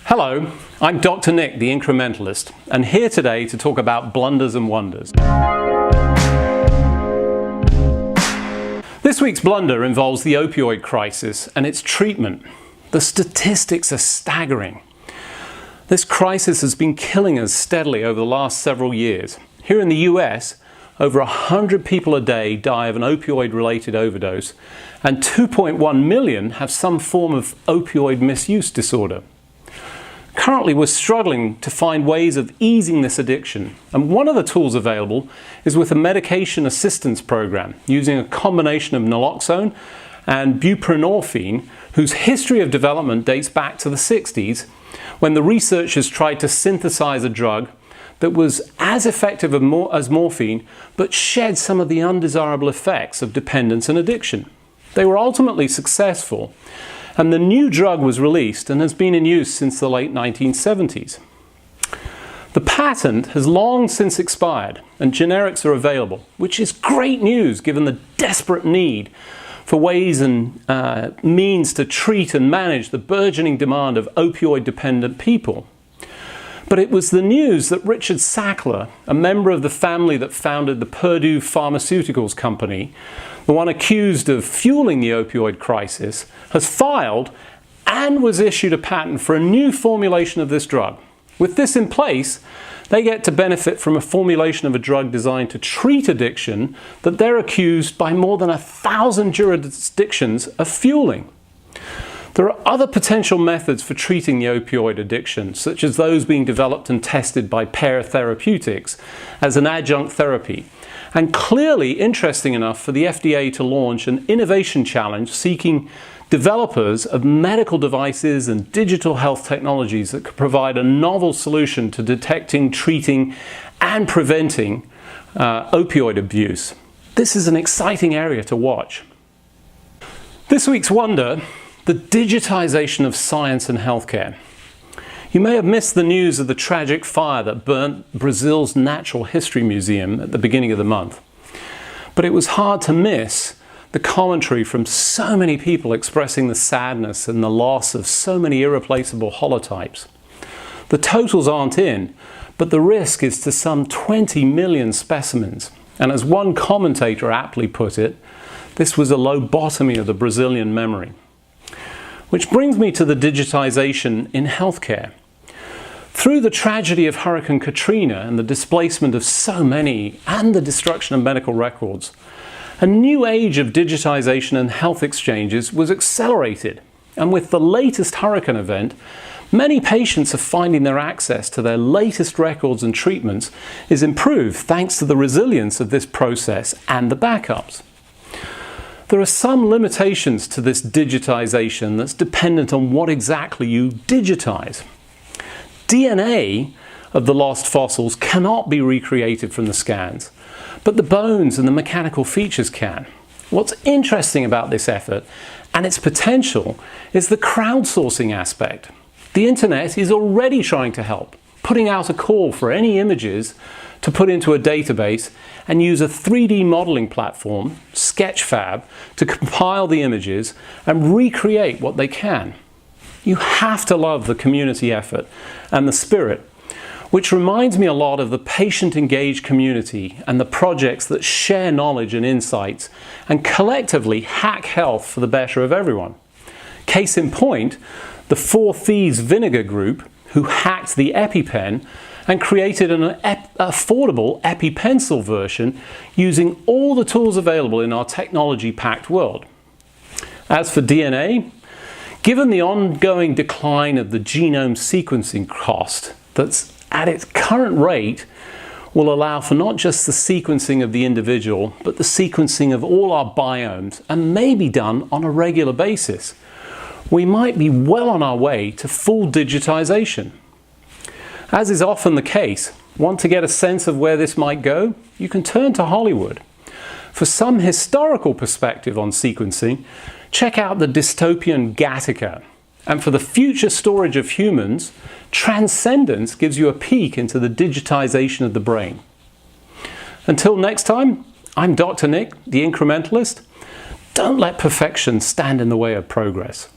Hello, I'm Dr. Nick, the Incrementalist, and here today to talk about blunders and wonders. This week's blunder involves the opioid crisis and its treatment. The statistics are staggering. This crisis has been killing us steadily over the last several years. Here in the US, over 100 people a day die of an opioid-related overdose, and 2.1 million have some form of opioid misuse disorder. Currently, we're struggling to find ways of easing this addiction, and one of the tools available is with a medication assistance program using a combination of naloxone and buprenorphine, whose history of development dates back to the 60s, when the researchers tried to synthesize a drug that was as effective as morphine, but shed some of the undesirable effects of dependence and addiction. They were ultimately successful, and the new drug was released and has been in use since the late 1970s. The patent has long since expired and generics are available, which is great news given the desperate need for ways and means to treat and manage the burgeoning demand of opioid-dependent people. But it was the news that Richard Sackler, a member of the family that founded the Purdue Pharmaceuticals Company, the one accused of fueling the opioid crisis, has filed and was issued a patent for a new formulation of this drug. With this in place, they get to benefit from a formulation of a drug designed to treat addiction that they're accused by more than 1,000 jurisdictions of fueling. There are other potential methods for treating the opioid addiction, such as those being developed and tested by Pear Therapeutics as an adjunct therapy, and clearly interesting enough for the FDA to launch an innovation challenge seeking developers of medical devices and digital health technologies that could provide a novel solution to detecting, treating, and preventing opioid abuse. This is an exciting area to watch. This week's wonder: the digitization of science and healthcare. You may have missed the news of the tragic fire that burnt Brazil's Natural History Museum at the beginning of the month. But it was hard to miss the commentary from so many people expressing the sadness and the loss of so many irreplaceable holotypes. The totals aren't in, but the risk is to some 20 million specimens. And as one commentator aptly put it, this was a lobotomy of the Brazilian memory. Which brings me to the digitization in healthcare. Through the tragedy of Hurricane Katrina and the displacement of so many and the destruction of medical records, a new age of digitization and health exchanges was accelerated. And with the latest hurricane event, many patients are finding their access to their latest records and treatments is improved thanks to the resilience of this process and the backups. There are some limitations to this digitization that's dependent on what exactly you digitize. DNA of the lost fossils cannot be recreated from the scans, but the bones and the mechanical features can. What's interesting about this effort and its potential is the crowdsourcing aspect. The internet is already trying to help, putting out a call for any images to put into a database and use a 3D modeling platform, Sketchfab, to compile the images and recreate what they can. You have to love the community effort and the spirit, which reminds me a lot of the patient-engaged community and the projects that share knowledge and insights and collectively hack health for the better of everyone. Case in point, the Four Thieves Vinegar Group, who hacked the EpiPen and created an affordable EpiPencil version using all the tools available in our technology-packed world. As for DNA, given the ongoing decline of the genome sequencing cost that's at its current rate will allow for not just the sequencing of the individual, but the sequencing of all our biomes, and may be done on a regular basis, we might be well on our way to full digitization. As is often the case, want to get a sense of where this might go? You can turn to Hollywood. For some historical perspective on sequencing, check out the dystopian Gattaca. And for the future storage of humans, Transcendence gives you a peek into the digitization of the brain. Until next time, I'm Dr. Nick, the Incrementalist. Don't let perfection stand in the way of progress.